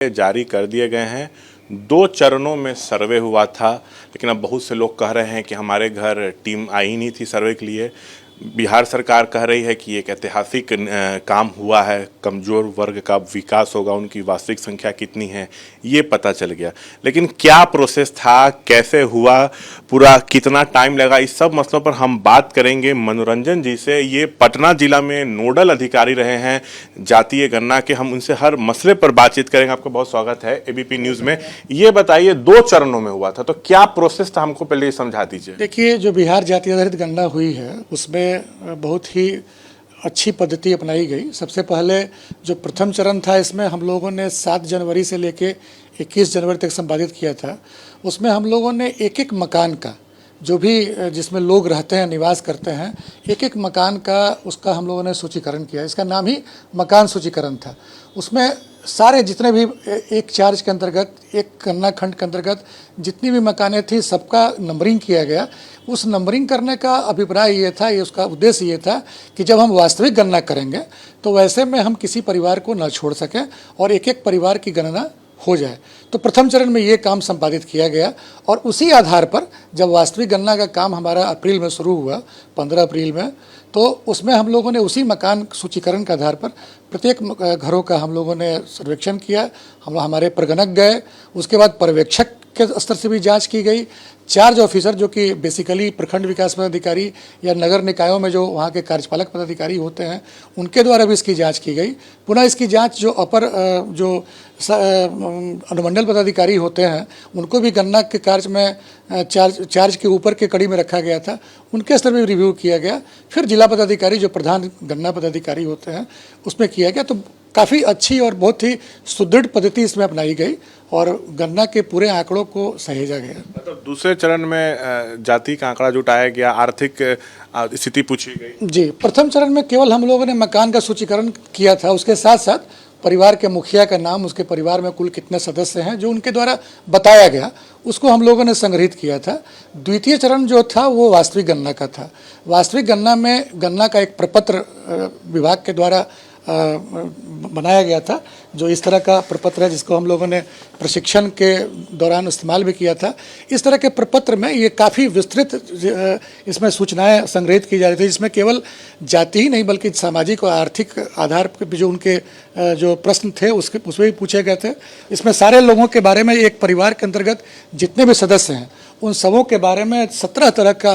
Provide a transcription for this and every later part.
जारी कर दिए गए हैं। 2 चरणों में सर्वे हुआ था, लेकिन अब बहुत से लोग कह रहे हैं कि हमारे घर टीम आई नहीं थी सर्वे के लिए। बिहार सरकार कह रही है कि एक ऐतिहासिक काम हुआ है, कमज़ोर वर्ग का विकास होगा, उनकी वास्तविक संख्या कितनी है ये पता चल गया। लेकिन क्या प्रोसेस था, कैसे हुआ, पूरा कितना टाइम लगा, इस सब मसलों पर हम बात करेंगे मनोरंजन जी से। ये पटना जिला में नोडल अधिकारी रहे हैं जातीय गणना के, हम उनसे हर मसले पर बातचीत करेंगे। आपका बहुत स्वागत है एबीपी न्यूज़ में। ये बताइए 2 चरणों में हुआ था, तो क्या प्रोसेस था, हमको पहले ये समझा दीजिए। देखिए, जो बिहार जाति आधारित गणना हुई है उसमें बहुत ही अच्छी पद्धति अपनाई गई। सबसे पहले जो प्रथम चरण था, इसमें हम लोगों ने 7 जनवरी से लेके 21 जनवरी तक संपादित किया था। उसमें हम लोगों ने एक एक मकान का, जो भी जिसमें लोग रहते हैं, निवास करते हैं, एक एक मकान का उसका हम लोगों ने सूचीकरण किया। इसका नाम ही मकान सूचीकरण था। उसमें सारे जितने भी एक चार्ज के अंतर्गत, एक गणना खंड के अंतर्गत जितनी भी मकानें थी, सबका नंबरिंग किया गया। उस नंबरिंग करने का अभिप्राय ये था, ये उसका उद्देश्य ये था कि जब हम वास्तविक गणना करेंगे तो वैसे में हम किसी परिवार को न छोड़ सकें और एक एक परिवार की गणना हो जाए। तो प्रथम चरण में ये काम संपादित किया गया और उसी आधार पर जब वास्तविक गणना का काम हमारा अप्रैल में शुरू हुआ, 15 अप्रैल में, तो उसमें हम लोगों ने उसी मकान सूचीकरण के आधार पर प्रत्येक घरों का हम लोगों ने सर्वेक्षण किया। हमारे प्रगणक गए, उसके बाद पर्यवेक्षक के स्तर से भी जांच की गई। चार्ज ऑफिसर, जो कि बेसिकली प्रखंड विकास पदाधिकारी या नगर निकायों में जो वहाँ के कार्यपालक पदाधिकारी होते हैं, उनके द्वारा भी इसकी जांच की गई। पुनः इसकी जांच जो जो अनुमंडल पदाधिकारी होते हैं, उनको भी गणना के कार्य में चार्ज के ऊपर के कड़ी में रखा गया था, उनके स्तर में रिव्यू किया गया। फिर जिला पदाधिकारी, जो प्रधान गणना पदाधिकारी होते हैं, उसमें किया गया। तो काफ़ी अच्छी और बहुत ही सुदृढ़ पद्धति इसमें अपनाई गई और गणना के पूरे आंकड़ों को सहेजा गया। मतलब दूसरे चरण में जाति का आंकड़ा जुटाया गया, आर्थिक स्थिति पूछी गई। जी, प्रथम चरण में केवल हम लोगों ने मकान का सूचीकरण किया था। उसके साथ साथ परिवार के मुखिया का नाम, उसके परिवार में कुल कितने सदस्य हैं, जो उनके द्वारा बताया गया, उसको हम लोगों ने संग्रहित किया था। द्वितीय चरण जो था वो वास्तविक गणना का था। वास्तविक गणना में गणना का एक प्रपत्र विभाग के द्वारा बनाया गया था, जो इस तरह का प्रपत्र है, जिसको हम लोगों ने प्रशिक्षण के दौरान इस्तेमाल भी किया था। इस तरह के प्रपत्र में ये काफ़ी विस्तृत इसमें सूचनाएं संग्रहित की जा रही थी, जिसमें केवल जाति ही नहीं बल्कि सामाजिक और आर्थिक आधार पर भी जो उनके जो प्रश्न थे उसमें भी पूछे गए थे। इसमें सारे लोगों के बारे में, एक परिवार के अंतर्गत जितने भी सदस्य हैं उन सबों के बारे में 17 तरह का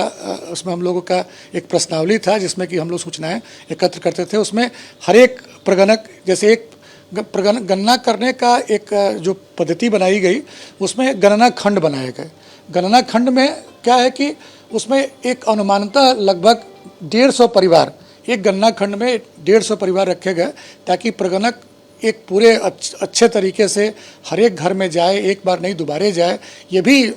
उसमें हम लोगों का एक प्रश्नावली था, जिसमें कि हम लोग सूचनाएं एकत्र करते थे। उसमें हर एक प्रगणक, जैसे एक गणना करने का एक जो पद्धति बनाई गई, उसमें गणना खंड बनाए गए। गणना खंड में क्या है कि उसमें एक अनुमानतः लगभग 150 परिवार, एक गणना खंड में 150 परिवार रखे गए, ताकि प्रगणक एक पूरे अच्छे तरीके से हर एक घर में जाए, एक बार नहीं दोबारे जाए। ये भी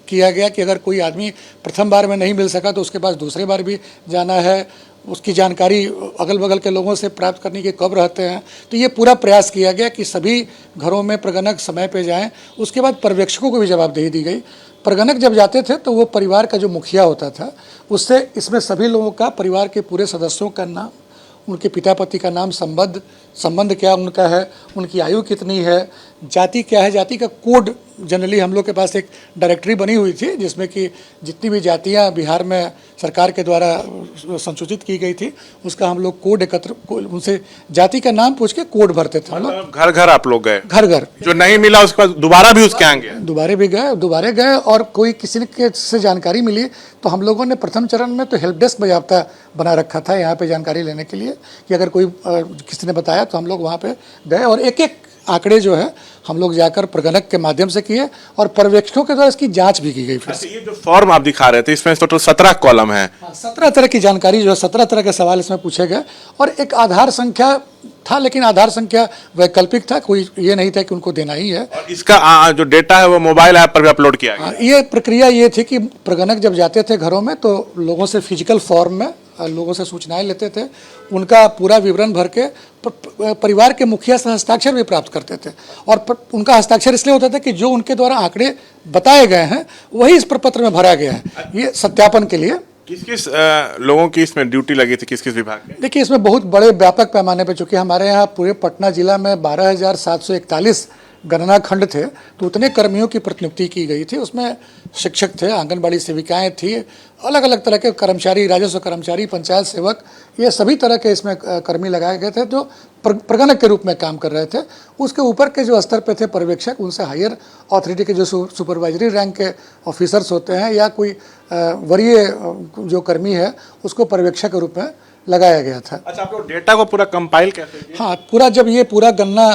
किया गया कि अगर कोई आदमी प्रथम बार में नहीं मिल सका तो उसके पास दूसरे बार भी जाना है, उसकी जानकारी अगल बगल के लोगों से प्राप्त करने के कब रहते हैं। तो ये पूरा प्रयास किया गया कि सभी घरों में प्रगणक समय पे जाएं। उसके बाद पर्यवेक्षकों को भी जवाबदेही दी गई। प्रगणक जब जाते थे तो वो परिवार का जो मुखिया होता था, उससे इसमें सभी लोगों का, परिवार के पूरे सदस्यों का नाम, उनके पिता पति का नाम, संबंध क्या उनका है, उनकी आयु कितनी है, जाति क्या है, जाति का कोड। जनरली हम लोग के पास एक डायरेक्टरी बनी हुई थी, जिसमें कि जितनी भी जातियां बिहार में सरकार के द्वारा संसूचित की गई थी, उसका हम लोग कोड एकत्र, उनसे जाति का नाम पूछ के कोड भरते थे। मतलब घर घर आप लोग गए? घर घर। जो नहीं मिला उसके बाद दोबारा भी उसके आएंगे? दोबारे गए और कोई किसी के से जानकारी मिली तो हम लोगों ने प्रथम चरण में तो हेल्प डेस्क बाज़ाब्ता बना रखा था यहाँ पे जानकारी लेने के लिए, कि अगर कोई किसी ने बताया तो हम लोग वहाँ पे गए और एक एक आंकड़े जो है हम लोग जाकर प्रगणक के माध्यम से किए और पर्यवेक्षकों के द्वारा इसकी जांच भी की गई। फिर ये जो फॉर्म आप दिखा रहे थे, इसमें टोटल 17 कॉलम है। 17 तरह की जानकारी जो है, 17 तरह के सवाल इसमें पूछे गए और एक आधार संख्या था, लेकिन आधार संख्या वैकल्पिक था, कोई ये नहीं था कि उनको देना ही है। और इसका जो डेटा है वो मोबाइल ऐप पर भी अपलोड किया गया। ये प्रक्रिया ये थी कि प्रगणक जब जाते थे घरों में तो लोगों से फिजिकल फॉर्म में लोगों से सूचनाएं लेते थे, उनका पूरा विवरण भर के परिवार के मुखिया से हस्ताक्षर भी प्राप्त करते थे। और उनका हस्ताक्षर इसलिए होता था कि जो उनके द्वारा आंकड़े बताए गए हैं वही इस प्रपत्र में भरा गया है, ये सत्यापन के लिए। किस किस लोगों की इसमें ड्यूटी लगी थी, किस किस विभाग में? देखिए, इसमें बहुत बड़े व्यापक पैमाने पर, चूँकि हमारे यहाँ पूरे पटना जिला में 12,741 गणना खंड थे तो उतने कर्मियों की प्रतिनियुक्ति की गई थी। उसमें शिक्षक थे, आंगनबाड़ी सेविकाएं थी, अलग अलग तरह के कर्मचारी, राजस्व कर्मचारी, पंचायत सेवक, ये सभी तरह के इसमें कर्मी लगाए गए थे जो प्रगणक के रूप में काम कर रहे थे। उसके ऊपर के जो स्तर पे थे पर्यवेक्षक, उनसे हायर अथॉरिटी के जो सुपरवाइजरी रैंक के ऑफिसर्स होते हैं या कोई वरीय जो कर्मी है उसको पर्यवेक्षक के रूप में लगाया गया था। अच्छा, आप लोग डेटा को पूरा कंपाइल कैसे किए? हाँ, पूरा जब ये पूरा गन्ना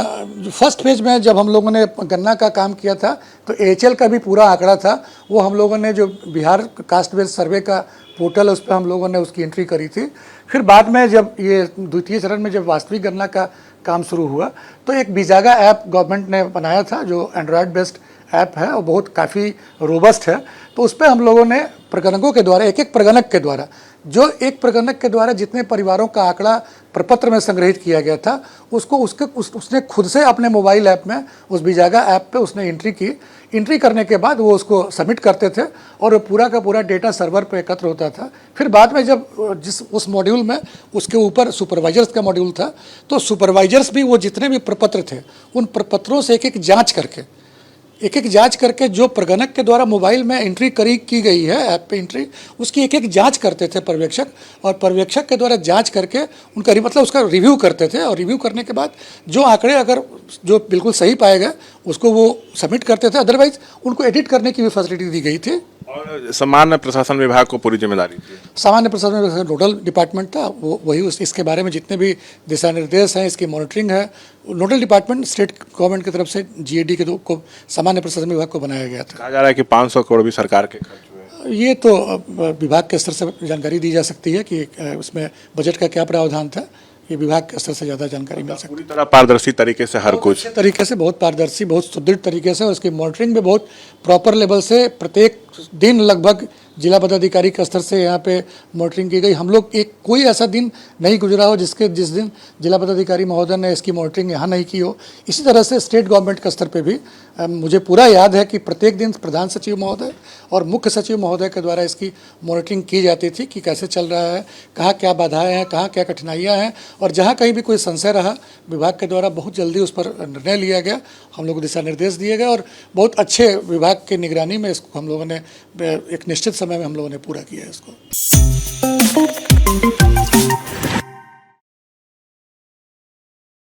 फर्स्ट फेज में जब हम लोगों ने गन्ना का काम किया था तो एएचएल का भी पूरा आंकड़ा था, वो हम लोगों ने जो बिहार कास्ट बेस्ड सर्वे का पोर्टल है उस पर हम लोगों ने उसकी एंट्री करी थी। फिर बाद में जब ये द्वितीय चरण में जब वास्तविक गन्ना का काम शुरू हुआ तो एक बिजागा ऐप गवर्नमेंट ने बनाया था जो एंड्रॉयड बेस्ड ऐप है और बहुत काफ़ी रोबस्ट है। तो उस पर हम लोगों ने प्रगणकों के द्वारा एक प्रगणक के द्वारा जो एक प्रगणक के द्वारा जितने परिवारों का आंकड़ा प्रपत्र में संग्रहित किया गया था उसको उसने खुद से अपने मोबाइल ऐप में उस बिजागा ऐप पे उसने एंट्री की। एंट्री करने के बाद वो उसको सबमिट करते थे और वो पूरा का पूरा डेटा सर्वर पे एकत्र होता था। फिर बाद में जब उस मॉड्यूल में उसके ऊपर सुपरवाइजर्स का मॉड्यूल था तो सुपरवाइजर्स भी वो जितने भी प्रपत्र थे उन प्रपत्रों से एक एक जांच करके जो प्रगणक के द्वारा मोबाइल में एंट्री की गई है ऐप पे एंट्री, उसकी एक एक जांच करते थे पर्यवेक्षक, और पर्यवेक्षक के द्वारा जांच करके उनका मतलब उसका रिव्यू करते थे और रिव्यू करने के बाद जो आंकड़े अगर जो बिल्कुल सही पाए गए उसको वो सबमिट करते थे, अदरवाइज उनको एडिट करने की भी फैसिलिटी दी गई थी। और सामान्य प्रशासन विभाग को पूरी जिम्मेदारी थी। सामान्य प्रशासन विभाग नोडल डिपार्टमेंट था, वो वही इसके बारे में जितने भी दिशा निर्देश हैं, इसकी मॉनिटरिंग है, नोडल डिपार्टमेंट स्टेट गवर्नमेंट की तरफ से जीएडी के को सामान्य प्रशासन विभाग को बनाया गया था। कहा जा रहा है कि 500 करोड़ भी सरकार के खर्च हुए। ये तो विभाग के स्तर से जानकारी दी जा सकती है कि उसमें बजट का क्या प्रावधान था, ये विभाग के स्तर से ज़्यादा जानकारी मिल सकती है। पूरी तरह पारदर्शी तरीके से हर कुछ तरीके से बहुत पारदर्शी, बहुत सुदृढ़ तरीके से, और उसकी मॉनिटरिंग भी बहुत प्रॉपर लेवल से प्रत्येक दिन लगभग जिला पदाधिकारी के स्तर से यहाँ पे मॉनिटरिंग की गई। हम लोग कोई ऐसा दिन नहीं गुजरा हो जिस दिन जिला पदाधिकारी महोदय ने इसकी मॉनिटरिंग यहाँ नहीं की हो। इसी तरह से स्टेट गवर्नमेंट के स्तर पे भी मुझे पूरा याद है कि प्रत्येक दिन प्रधान सचिव महोदय और मुख्य सचिव महोदय के द्वारा इसकी मॉनिटरिंग की जाती थी कि कैसे चल रहा है, कहाँ क्या बाधाएँ हैं, कहाँ क्या कठिनाइयाँ हैं, और जहाँ कहीं भी कोई संशय रहा विभाग के द्वारा बहुत जल्दी उस पर निर्णय लिया गया, हम लोग को दिशा निर्देश दिए गए और बहुत अच्छे विभाग की निगरानी में इसको हम लोगों ने एक निश्चित समय में हम लोगों ने पूरा किया है इसको।